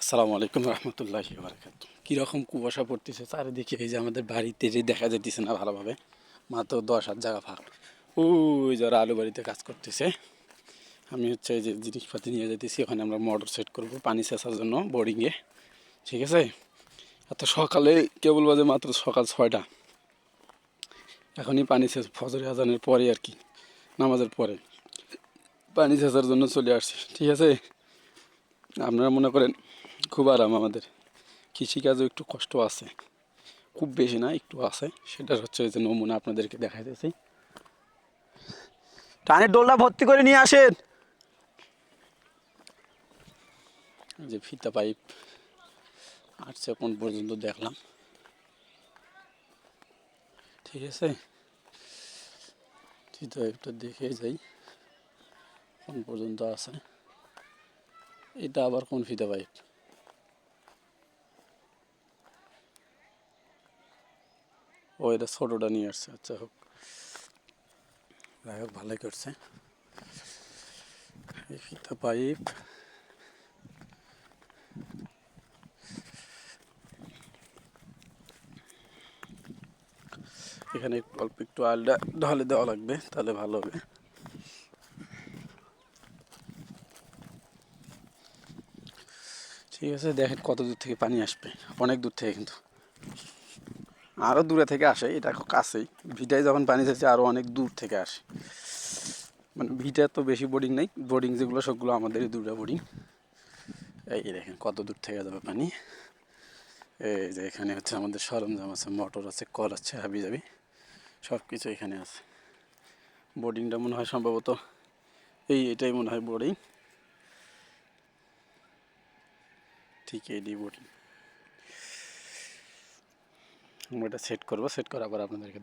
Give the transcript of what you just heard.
আসসালামু আলাইকুম রহমতুল্লাহি বারাকাতুহু। কীরকম কুয়াশা পড়তেছে চারিদিকে, এই যে আমাদের বাড়িতে যে দেখা যাইতেছে না ভালোভাবে, মাত্র 10 হাত জায়গা ফাঁক। ওই যারা আলু বাড়িতে কাজ করতেছে, আমি হচ্ছে এই যে জিনিসপাতি নিয়ে যেতেছি, ওখানে আমরা মোটর সেট করব পানি সেচার জন্য বোরিংয়ে। ঠিক আছে, এত সকালে কেবল বাজে মাত্র সকাল 6টা, এখনই পানি সেচ ফজর আজানের পরে আর কি, নামাজের পরে পানি সেচার জন্য চলে আসছি। ঠিক আছে, আপনারা মনে করেন খুব আরাম আমাদের। কৃষিকাজও একটু কষ্ট আছে, খুব বেশি না, একটু আছে। সেটার হচ্ছে যে নমুনা আপনাদেরকে দেখাইতেছি। টানের ডোলটা ভর্তি করে নিয়ে আসেন। যে ফিতা পাইপ আসছে কোন পর্যন্ত দেখলাম। ঠিক আছে, ফিতা পাইপটা দেখে যাই কোন পর্যন্ত আছে। এটা আবার কোন ফিতা পাইপ? ও, এটা ছোটোটা নিয়ে আসছে। আচ্ছা হোক, যাই হোক, ভালোই করছে। এই ফিতা পাইপ এখানে অল্প একটু আলটা ঢালে দেওয়া লাগবে, তাহলে ভালো হবে। ঠিক আছে, দেখেন কত দূর থেকে পানি আসবে। অনেক দূর থেকে, কিন্তু আরও দূরে থেকে আসে, এটা কাছেই। ভিটায় যখন পানি যাচ্ছে আরও অনেক দূর থেকে আসে। মানে ভিটা তো বেশি বোর্ডিং নেই, বোর্ডিং যেগুলো সবগুলো আমাদেরই দুটা বোর্ডিং। এই দেখেন কত দূর থেকে যাবে পানি। এই যে এখানে হচ্ছে আমাদের সরঞ্জাম আছে, মোটর আছে, কল আছে, হাবি যাবি সব কিছু এখানে আছে। বোর্ডিংটা মনে হয় সম্ভবত এটাই মনে হয় বোর্ডিং। ঠিক এই বোর্ডিং। আমরা এটা সেট করবো, সেট করার পর আপনাদেরকে